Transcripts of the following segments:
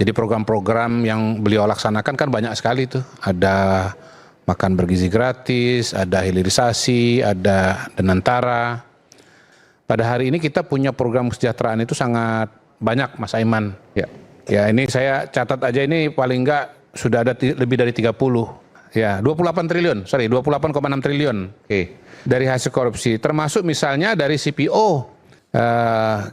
Jadi program-program yang beliau laksanakan kan banyak sekali tuh. Ada makan bergizi gratis, ada hilirisasi, ada Denantara. Pada hari ini kita punya program kesejahteraan itu sangat banyak, Mas Aiman. Ya, ini saya catat aja ini paling enggak sudah ada lebih dari 30. Ya, 28 triliun, 28,6 triliun. Dari hasil korupsi, termasuk misalnya dari CPO.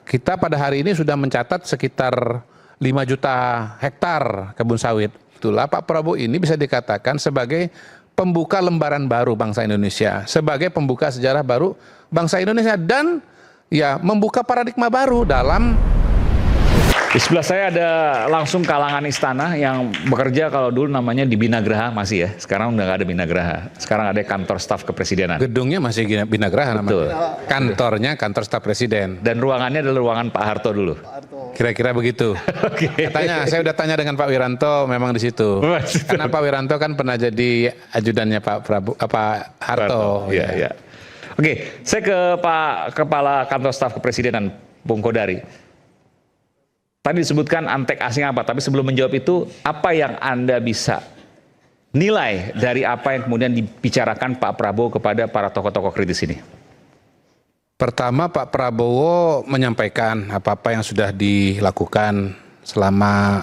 Kita pada hari ini sudah mencatat sekitar 5 juta hektar kebun sawit. Itulah Pak Prabowo ini bisa dikatakan sebagai pembuka lembaran baru bangsa Indonesia, sebagai pembuka sejarah baru bangsa Indonesia, dan ya membuka paradigma baru dalam. Di sebelah saya ada langsung kalangan istana yang bekerja, kalau dulu namanya di Binagraha masih ya, sekarang udah nggak ada Binagraha, sekarang ada kantor staf kepresidenan. Gedungnya masih Binagraha namanya. Kantornya kantor staf presiden. Dan ruangannya adalah ruangan Pak Harto dulu. Kira-kira begitu. Katanya, saya udah tanya dengan Pak Wiranto, memang di situ. Karena Pak Wiranto kan pernah jadi ajudannya Pak Prabowo, Pak Harto. Iya. Oke, saya ke Pak Kepala Kantor Staf Kepresidenan, Bung Kodari. Tadi disebutkan antek asing apa, tapi sebelum menjawab itu, apa yang Anda bisa nilai dari apa yang kemudian dibicarakan Pak Prabowo kepada para tokoh-tokoh kritis ini? Pertama, Pak Prabowo menyampaikan apa-apa yang sudah dilakukan selama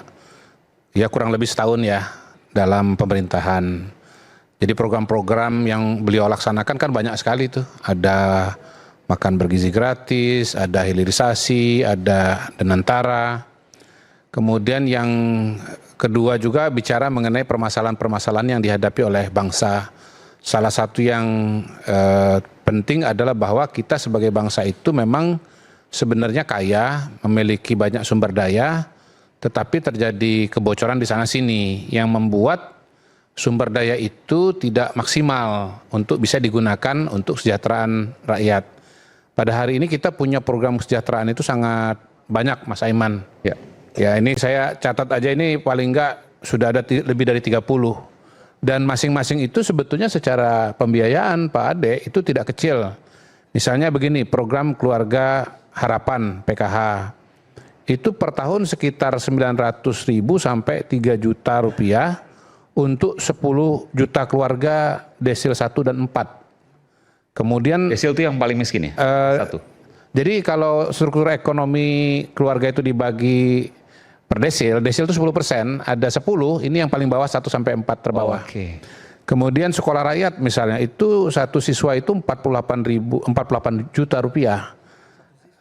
ya kurang lebih setahun ya dalam pemerintahan. Jadi program-program yang beliau laksanakan kan banyak sekali tuh. Ada makan bergizi gratis, ada hilirisasi, ada Denantara. Kemudian yang kedua juga bicara mengenai permasalahan-permasalahan yang dihadapi oleh bangsa. Salah satu yang penting adalah bahwa kita sebagai bangsa itu memang sebenarnya kaya, memiliki banyak sumber daya, tetapi terjadi kebocoran di sana-sini yang membuat sumber daya itu tidak maksimal untuk bisa digunakan untuk kesejahteraan rakyat. Pada hari ini kita punya program kesejahteraan itu sangat banyak, Mas Aiman. Ya, ini saya catat aja ini paling enggak sudah ada lebih dari 30. Dan masing-masing itu sebetulnya secara pembiayaan Pak Ade itu tidak kecil. Misalnya begini, program Keluarga Harapan PKH. Itu per tahun sekitar 900.000 sampai 3 juta rupiah untuk 10 juta keluarga desil 1 dan 4. Kemudian desil itu yang paling miskin ya? Satu. Jadi kalau struktur ekonomi keluarga itu dibagi per desil itu 10%, ada 10, ini yang paling bawah 1 sampai 4 terbawah. Kemudian sekolah rakyat misalnya itu satu siswa itu 48 juta rupiah.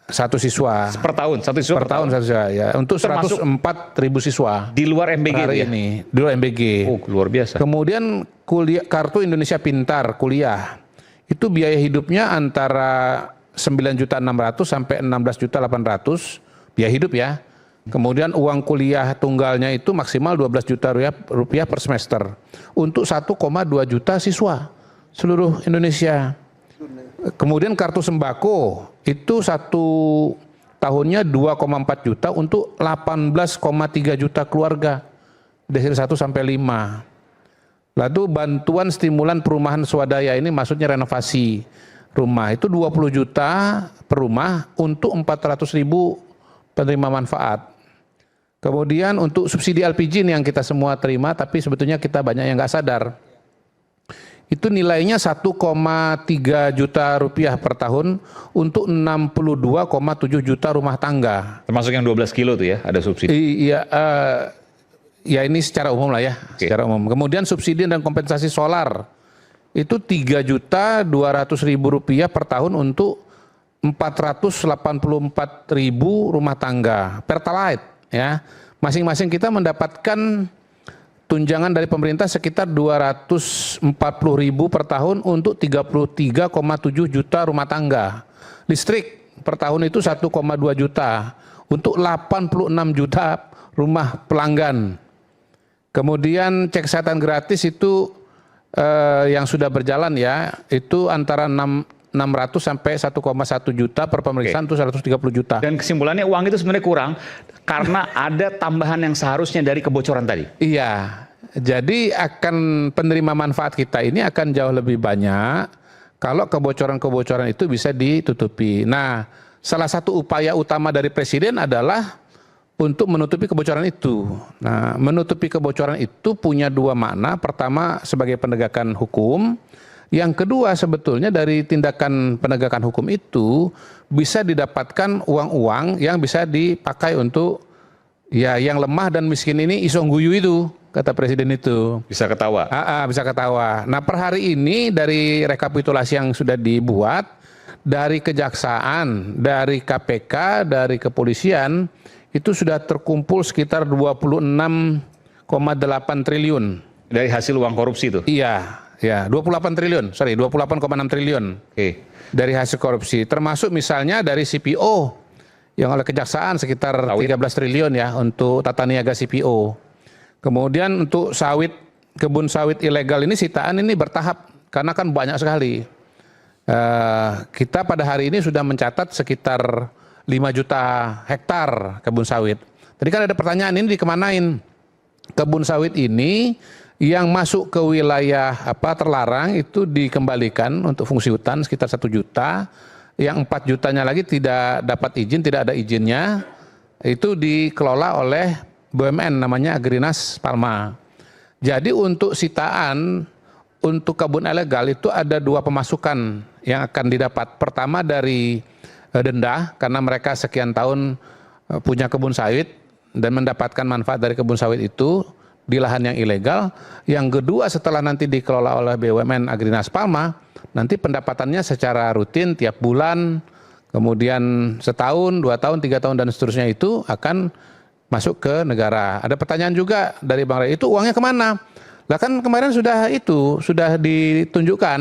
Satu siswa. Per tahun, satu siswa per tahun. Satu siswa ya. Untuk 104.000 siswa. Di luar MBG hari ini. Di luar MBG. Oh, luar biasa. Kemudian kuliah, kartu Indonesia Pintar kuliah. Itu biaya hidupnya antara 9.600.000 sampai 16.800.000 biaya hidup ya. Kemudian uang kuliah tunggalnya itu maksimal 12 juta rupiah per semester untuk 1,2 juta siswa seluruh Indonesia. Kemudian kartu sembako itu satu tahunnya 2,4 juta untuk 18,3 juta keluarga desil 1 sampai 5. Lalu bantuan stimulan perumahan swadaya ini maksudnya renovasi rumah itu 20 juta per rumah untuk 400.000 penerima manfaat. Kemudian untuk subsidi LPG ini yang kita semua terima, tapi sebetulnya kita banyak yang nggak sadar. Itu nilainya 1,3 juta rupiah per tahun untuk 62,7 juta rumah tangga. Termasuk yang 12 kilo tuh ya, ada subsidi? Iya, ya ini secara umum lah ya, secara umum. Kemudian subsidi dan kompensasi solar itu 3.200.000 rupiah per tahun untuk 484.000 rumah tangga Pertalite. Ya, masing-masing kita mendapatkan tunjangan dari pemerintah sekitar 240.000 per tahun untuk 33,7 juta rumah tangga. Listrik per tahun itu 1,2 juta untuk 86 juta rumah pelanggan. Kemudian cek kesehatan gratis itu yang sudah berjalan ya, itu antara 600 sampai 1,1 juta per pemeriksaan itu 130 juta. Dan kesimpulannya uang itu sebenarnya kurang karena ada tambahan yang seharusnya dari kebocoran tadi. Iya, jadi akan penerima manfaat kita ini akan jauh lebih banyak kalau kebocoran-kebocoran itu bisa ditutupi. Nah, salah satu upaya utama dari Presiden adalah untuk menutupi kebocoran itu. Nah, menutupi kebocoran itu punya dua makna. Pertama, sebagai penegakan hukum. Yang kedua, sebetulnya dari tindakan penegakan hukum itu bisa didapatkan uang-uang yang bisa dipakai untuk ya yang lemah dan miskin ini isong guyu itu, kata Presiden itu. Bisa ketawa. Bisa ketawa. Nah, per hari ini dari rekapitulasi yang sudah dibuat, dari Kejaksaan, dari KPK, dari Kepolisian, itu sudah terkumpul sekitar 26,8 triliun. Dari hasil uang korupsi itu? Iya, ya 28 triliun, 28,6 triliun. Oke. Dari hasil korupsi, termasuk misalnya dari CPO, yang oleh Kejaksaan sekitar 13 triliun ya untuk tata niaga CPO. Kemudian untuk sawit, kebun sawit ilegal ini sitaan ini bertahap, karena kan banyak sekali. Kita pada hari ini sudah mencatat sekitar 5 juta hektar kebun sawit. Tadi kan ada pertanyaan, ini dikemanain? Kebun sawit ini yang masuk ke wilayah terlarang itu dikembalikan untuk fungsi hutan sekitar 1 juta. Yang 4 jutanya lagi tidak dapat izin, tidak ada izinnya. Itu dikelola oleh BUMN namanya Agrinas Palma. Jadi untuk sitaan, untuk kebun ilegal itu ada 2 pemasukan yang akan didapat. Pertama dari denda karena mereka sekian tahun punya kebun sawit dan mendapatkan manfaat dari kebun sawit itu di lahan yang ilegal. Yang kedua, setelah nanti dikelola oleh BUMN Agrinas Palma, nanti pendapatannya secara rutin tiap bulan, kemudian setahun, 2 tahun, 3 tahun dan seterusnya itu akan masuk ke negara. Ada pertanyaan juga dari Bang Ray, itu uangnya kemana? Lah kan kemarin sudah ditunjukkan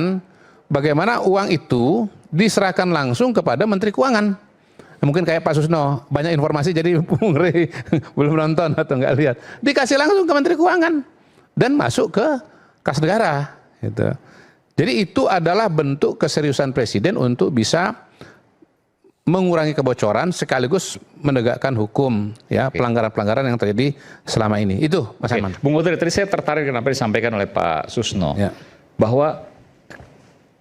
bagaimana uang itu diserahkan langsung kepada Menteri Keuangan. Nah, mungkin kayak Pak Susno, banyak informasi jadi Bung Rey belum nonton atau nggak lihat. Dikasih langsung ke Menteri Keuangan dan masuk ke kas negara. Gitu. Jadi itu adalah bentuk keseriusan Presiden untuk bisa mengurangi kebocoran sekaligus menegakkan hukum ya pelanggaran-pelanggaran yang terjadi selama ini. Itu Mas Aiman. Bung Godari, tadi saya tertarik kenapa disampaikan oleh Pak Susno bahwa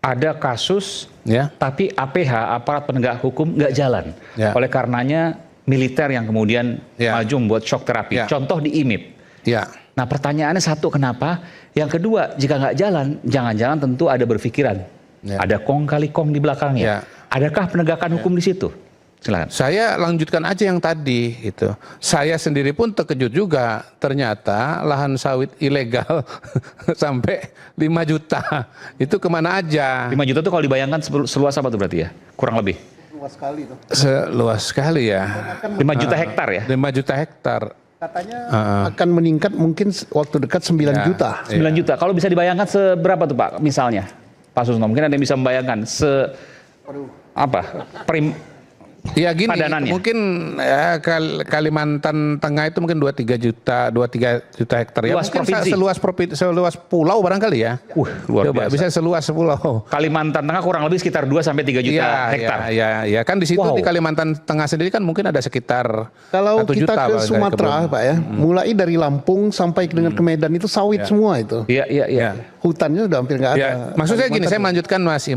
ada kasus, tapi APH, aparat penegak hukum, nggak jalan. Oleh karenanya militer yang kemudian maju membuat shock terapi. Contoh di IMIP. Nah pertanyaannya satu, kenapa? Yang kedua, jika nggak jalan, jangan-jangan tentu ada berpikiran. Ada kong kali kong di belakangnya. Adakah penegakan hukum di situ? Silakan. Saya lanjutkan aja yang tadi itu. Saya sendiri pun terkejut juga, ternyata lahan sawit ilegal sampai 5 juta. Itu kemana aja? 5 juta itu kalau dibayangkan seluas apa tuh berarti ya? Kurang lebih. Luas sekali itu. Seluas sekali ya. 5 juta hektar ya? 5 juta hektar. Katanya akan meningkat mungkin waktu dekat 9 juta. 9 juta. Kalau bisa dibayangkan seberapa tuh Pak misalnya? Pak Susno, mungkin ada yang bisa membayangkan Ya gini, mungkin ya, Kalimantan Tengah itu mungkin 2-3 juta hektar ya. Luas mungkin provinsi. seluas pulau barangkali ya. Luar Coba, biasa. bisa seluas pulau. Kalimantan Tengah kurang lebih sekitar 2-3 juta hektar. Ya, kan di situ di Kalimantan Tengah sendiri kan mungkin ada sekitar kalau 1 juta. Kita ke Sumatera Pak ya, mulai dari Lampung sampai dengan ke Medan itu sawit semua itu. Iya. Hutannya udah hampir nggak ada. Maksud saya gini, saya melanjutkan Mas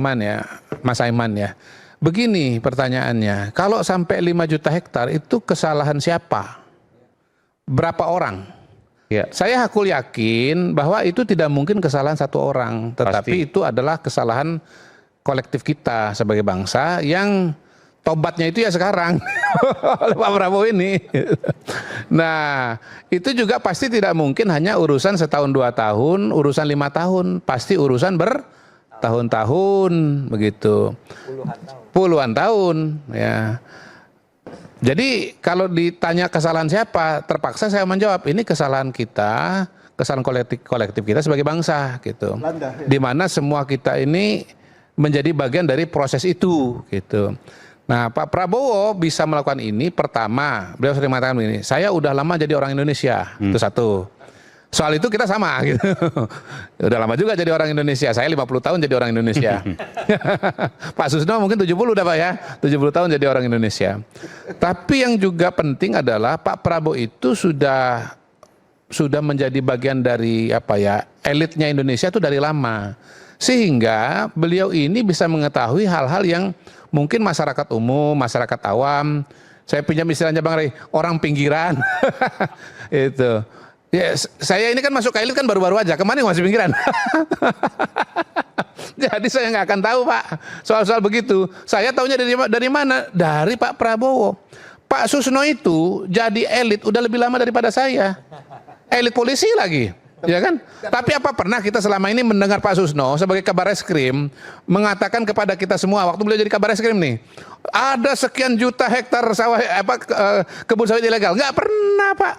Aiman ya. Begini pertanyaannya, kalau sampai 5 juta hektar itu kesalahan siapa? Berapa orang? Saya hakul yakin bahwa itu tidak mungkin kesalahan satu orang, tetapi itu adalah kesalahan kolektif kita sebagai bangsa yang tobatnya itu ya sekarang oleh Pak Prabowo ini. Nah, itu juga pasti tidak mungkin hanya urusan setahun 2 tahun, urusan 5 tahun, pasti urusan bertahun-tahun begitu. Puluhan tahun ya. Jadi kalau ditanya kesalahan siapa, terpaksa saya menjawab ini kesalahan kita, kesalahan kolektif kita sebagai bangsa gitu. Di mana semua kita ini menjadi bagian dari proses itu gitu. Nah, Pak Prabowo bisa melakukan ini, pertama beliau sering mengatakan begini, saya udah lama jadi orang Indonesia. Itu satu. Soal itu kita sama gitu. Udah lama juga jadi orang Indonesia. Saya 50 tahun jadi orang Indonesia. Pak Susno mungkin 70 udah Pak ya. 70 tahun jadi orang Indonesia. Tapi yang juga penting adalah Pak Prabowo itu sudah menjadi bagian dari elitnya Indonesia itu dari lama. Sehingga beliau ini bisa mengetahui hal-hal yang mungkin masyarakat umum, masyarakat awam Saya pinjam istilahnya Bang Rey, orang pinggiran. Itu. Ya, saya ini kan masuk ke elit kan baru-baru aja. Kemana masih pinggiran? Jadi saya nggak akan tahu Pak soal-soal begitu. Saya tahunya dari mana? Dari Pak Prabowo. Pak Susno itu jadi elit udah lebih lama daripada saya. Elit polisi lagi. Ya kan? Tapi apa pernah kita selama ini mendengar Pak Susno sebagai Kabar Reskrim mengatakan kepada kita semua waktu beliau jadi Kabar Reskrim nih, ada sekian juta hektar sawah kebun sawit ilegal? Nggak pernah Pak.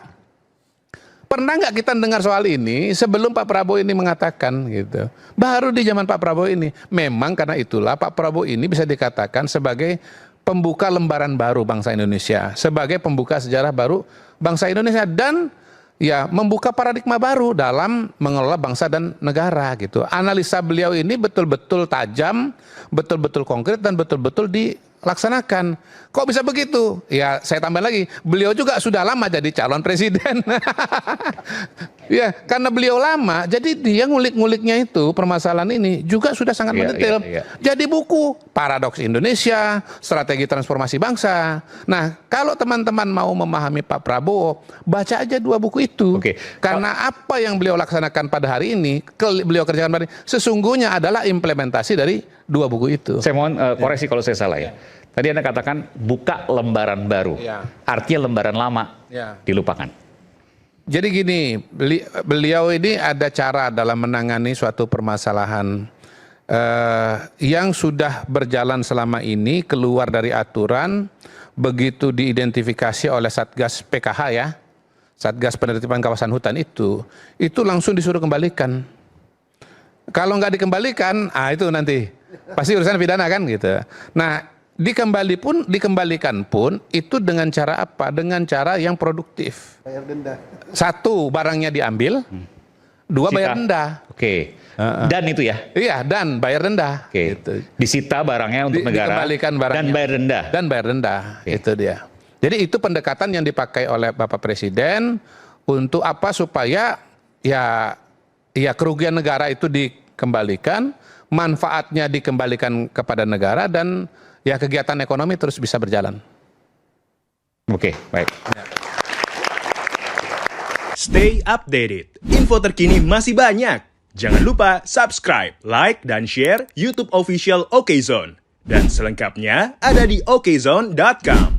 Pernah nggak kita dengar soal ini sebelum Pak Prabowo ini mengatakan gitu? Baru di zaman Pak Prabowo ini. Memang karena itulah Pak Prabowo ini bisa dikatakan sebagai pembuka lembaran baru bangsa Indonesia, sebagai pembuka sejarah baru bangsa Indonesia dan ya membuka paradigma baru dalam mengelola bangsa dan negara gitu. Analisa beliau ini betul-betul tajam, betul-betul konkret dan betul-betul dilaksanakan. Kok bisa begitu? Ya saya tambah lagi, beliau juga sudah lama jadi calon presiden. Ya karena beliau lama, jadi dia ngulik-nguliknya itu permasalahan ini juga sudah sangat mendetail. Jadi buku Paradoks Indonesia, Strategi Transformasi Bangsa. Nah kalau teman-teman mau memahami Pak Prabowo, baca aja 2 buku itu. Karena apa yang beliau laksanakan pada hari ini, beliau kerjakan pada hari ini, sesungguhnya adalah implementasi dari 2 buku itu. Saya mohon koreksi kalau saya salah ya. Tadi Anda katakan buka lembaran baru. Artinya lembaran lama dilupakan. Jadi gini, beliau ini ada cara dalam menangani suatu permasalahan yang sudah berjalan selama ini, keluar dari aturan, begitu diidentifikasi oleh Satgas PKH ya, Satgas Penertiban Kawasan Hutan itu langsung disuruh kembalikan. Kalau nggak dikembalikan, itu nanti pasti urusan pidana kan gitu. Nah, dikembalikan pun itu dengan cara apa? Dengan cara yang produktif. Bayar denda. 1, barangnya diambil. 2, bayar denda. Dan itu ya? Iya, dan bayar denda. Gitu. Disita barangnya untuk negara. Dikembalikan barangnya. Dan bayar denda. Dan bayar denda. Itu dia. Jadi itu pendekatan yang dipakai oleh Bapak Presiden untuk apa? Supaya ya kerugian negara itu dikembalikan, manfaatnya dikembalikan kepada negara dan ya kegiatan ekonomi terus bisa berjalan. Baik. Stay updated. Info terkini masih banyak. Jangan lupa subscribe, like, dan share YouTube official OKZone. Dan selengkapnya ada di okezone.com.